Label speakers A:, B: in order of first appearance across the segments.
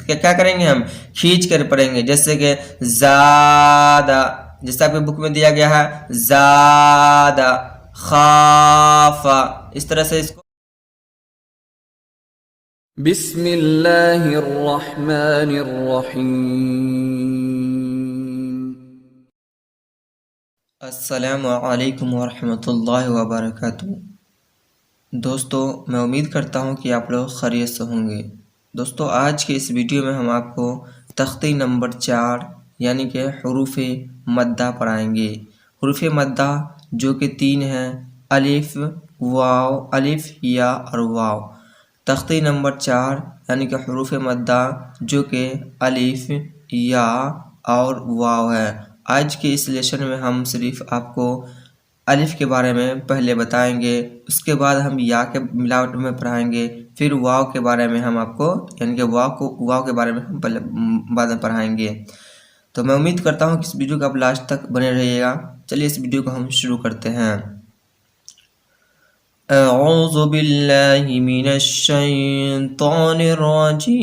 A: کیا کریں گے ہم کھینچ کر پڑھیں گے، جیسے کہ زادہ، جیسے آپ کے بک میں دیا گیا ہے زادہ، خافا، اس طرح سے اس کو
B: بسم اللہ الرحمن الرحیم۔
A: السلام علیکم ورحمۃ اللہ وبرکاتہ۔ دوستو، میں امید کرتا ہوں کہ آپ لوگ خیریت سے ہوں گے۔ دوستو، آج کے اس ویڈیو میں ہم آپ کو تختی نمبر 4 یعنی کہ حروف مدہ پڑھائیں گے۔ حروف مدہ جو کہ 3 ہیں، الف، واو، الف، یا اور واو۔ تختی نمبر 4 یعنی کہ حروف مدہ جو کہ الف، یا اور واو ہے۔ آج کے اس لیسن میں ہم صرف آپ کو الف کے بارے میں پہلے بتائیں گے، اس کے بعد ہم یا کے ملاوٹ میں پڑھائیں گے، پھر واو کے بارے میں ہم آپ کو یعنی کہ واو کے بارے میں ہم بعد میں پڑھائیں گے۔ تو میں امید کرتا ہوں کہ اس ویڈیو کو آپ لاسٹ تک بنے رہیے گا۔ چلیے اس ویڈیو کو ہم شروع کرتے ہیں۔ اعوذ باللہ من الشیطان الرجیم،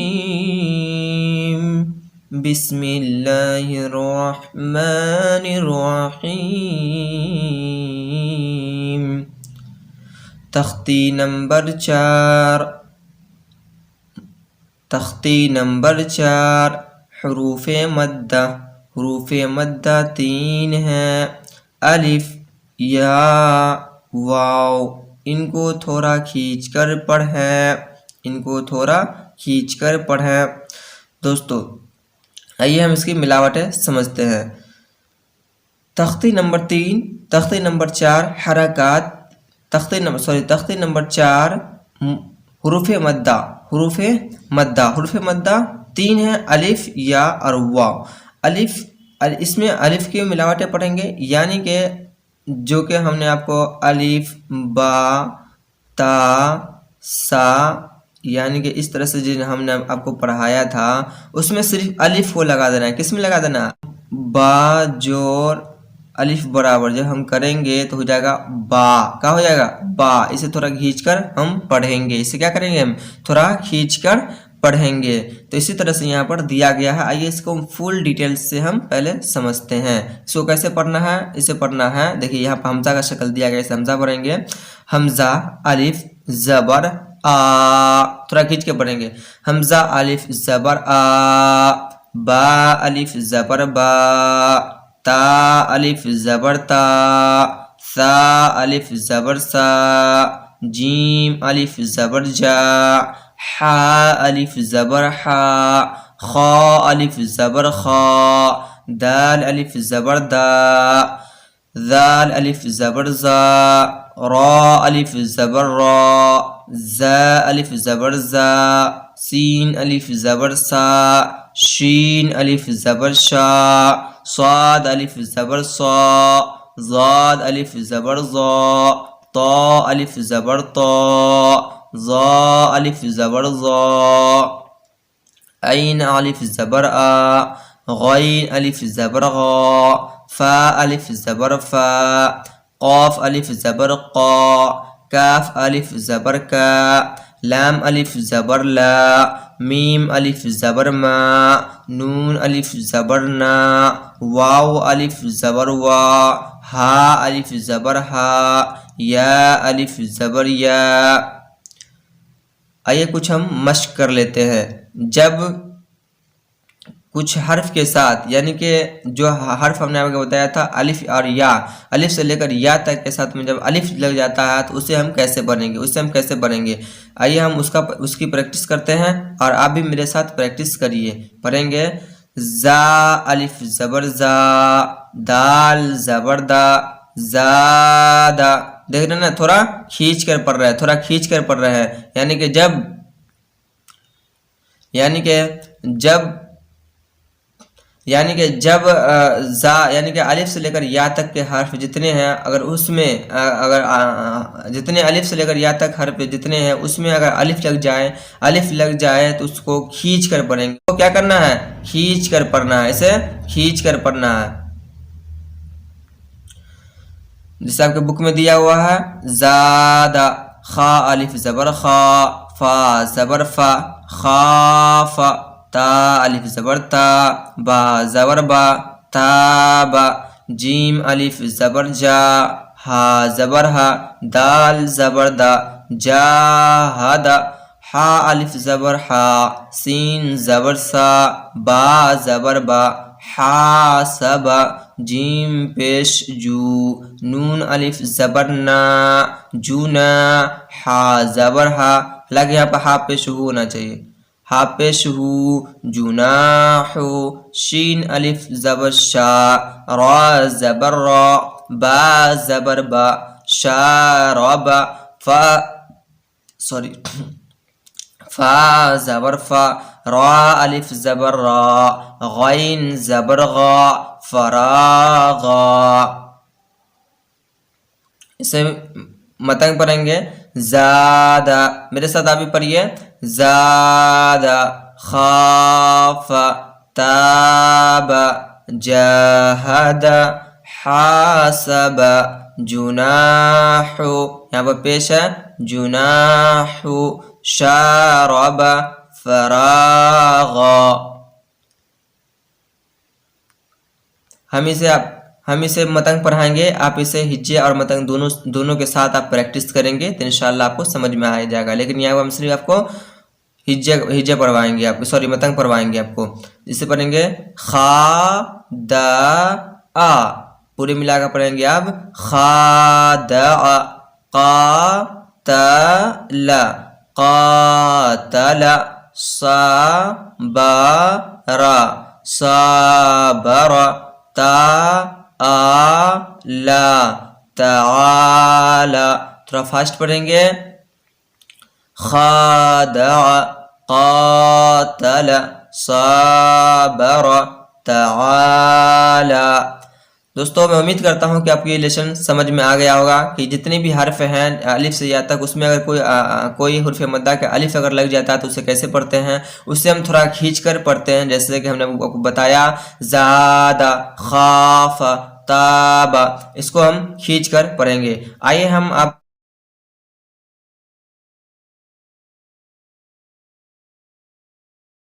A: بسم اللہ الرحمن الرحیم۔ تختی نمبر 4، تختی نمبر 4 حروف مدہ۔ حروف مدہ 3 ہیں، الف، یا، واو۔ ان کو تھوڑا کھینچ کر پڑھیں، ان کو تھوڑا کھینچ کر پڑھیں۔ دوستو، آئیے ہم اس کی ملاوٹیں سمجھتے ہیں۔ تختی نمبر 3، تختی نمبر 4 حرکات، تختی نمبر 4 حروف مدہ، حروف مدہ، حروف مدہ 3 ہیں، الف، یا اور واو۔ الف، اس میں الف کی ملاوٹیں پڑھیں گے، یعنی کہ جو کہ ہم نے آپ کو الف، با، تا، سا یعنی کہ اس طرح سے جو ہم نے آپ کو پڑھایا تھا، اس میں صرف الف کو لگا دینا ہے۔ کس میں لگا دینا ہے؟ با جوڑ الف برابر جب ہم کریں گے تو ہو جائے گا با۔ کیا ہو جائے گا؟ با۔ اسے تھوڑا کھینچ کر ہم پڑھیں گے، اسے کیا کریں گے ہم تھوڑا کھینچ کر پڑھیں گے۔ تو اسی طرح سے یہاں پر دیا گیا ہے، آئیے اس کو فل ڈیٹیل سے ہم پہلے سمجھتے ہیں۔ اس کو کیسے پڑھنا ہے؟ اسے پڑھنا ہے، دیکھیے یہاں پر حمزہ کا شکل دیا گیا، اسے حمزہ پڑھیں گے، حمزہ الف زبر آ، تھوڑا کھینچ کے پڑھیں گے، حمزہ الف زبر آ، با الف زبر با، تا الف زبر تا، ثا الف زبر سا، جیم الف زبر جا، حا الف زبر حا، خا الف زبر خا، دال الف زبر دا، ذال الف زبر زا، را الف زبر را، زا الف زبر زا، سین الف زبر سا، شین الف زبر شا، صاد الف زبر صا، ضاد الف زبر ضا، طا الف زبر طا، ظا الف زبر ظا، عین الف زبر آ، غین الف زبر غا، فا الف زبر فا، قاف الف زبر قا، کاف الف زبر کا، لام الف زبر لا، میم الف زبر ما، نون الف زبر نا، واو الف زبر وا، ہا الف زبر ہا، یا الف زبر یا۔ آئیے کچھ ہم مشق کر لیتے ہیں۔ جب کچھ حرف کے ساتھ یعنی کہ جو حرف ہم نے آپ کو بتایا تھا الف اور یا، الف سے لے کر یا تک کے ساتھ میں جب الف لگ جاتا ہے تو اسے ہم کیسے پڑھیں گے، اسے ہم کیسے پڑھیں گے، آئیے ہم اس کی پریکٹس کرتے ہیں، اور آپ بھی میرے ساتھ پریکٹس کریے۔ پڑھیں گے زا الف زبر زا، دال زبر دا، زادا۔ دیکھ رہے نا، تھوڑا کھینچ کر پڑھ رہا ہے، تھوڑا کھینچ کر پڑھ رہا ہے، یعنی کہ جب زا یعنی کہ الف سے لے کر یا تک کے حرف جتنے ہیں، اگر اس میں جتنے الف سے لے کر یا تک حرف جتنے ہیں اس میں اگر الف لگ جائے تو اس کو کھینچ کر پڑھیں گے۔ تو کیا کرنا ہے؟ کھینچ کر پڑھنا ہے، اسے کھینچ کر پڑھنا ہے۔ جیسے آپ کے بک میں دیا ہوا ہے زادہ، خا الف زبر خا، فا زبر فا، خافا، تا الف زبر تا، با زبر با، تابا، جیم الف زبر جا، ہا زبر ہا، دال زبر دا، جاہدا، ہا الف زبر ہا، سین زبر سا، با زبر با، حاسبا، جیم پیش جو، نون الف زبر نا، جونا، ہا زبر ہا، حالانکہ یہاں پہ ہا پیش ہو ہونا چاہیے، ہا پیش ہو، جناحو، شین الف زبر شا، را زبر را، با زبر با، شاربا، فا زبر فا، را الف زبر را، غین زبر غا، فراغا. اسے متنگ پڑھیں گے، زادہ، میرے ساتھ آپ بھی پڑھیے، زادہ، خاف، تاب، جاہد، حاسب، جناح، یہاں پر پیش ہے جناح، شارب، فراغا. ہم اسے متنگ پڑھائیں گے، آپ اسے ہجے اور متنگ دونوں کے ساتھ آپ پریکٹس کریں گے تو انشاءاللہ آپ کو سمجھ میں آ جائے گا. لیکن یہاں ہم صرف آپ کو ہجے پڑھوائیں گے، آپ کو متنگ پڑھوائیں گے آپ کو. جسے پڑھیں گے خا دا آ، پورے ملا کر پڑھیں گے آپ، خادع، قاتل، قاتل، صابر، صابر، تعالی، تعالی. تھوڑا فاسٹ پڑھیں گے، خادع، قاتل، صابر، تعالی. دوستو میں امید کرتا ہوں کہ آپ کو یہ لیسن سمجھ میں آ گیا ہوگا کہ جتنے بھی حرف ہیں الف سے یا تک، اس میں اگر کوئی حرف مدہ کا الف اگر لگ جاتا ہے تو اسے کیسے پڑھتے ہیں، اسے ہم تھوڑا کھینچ کر پڑھتے ہیں. جیسے کہ ہم نے آپ کو بتایا، زادہ، خاف، تاب، اس کو ہم کھینچ کر پڑھیں گے. آئیے ہم آپ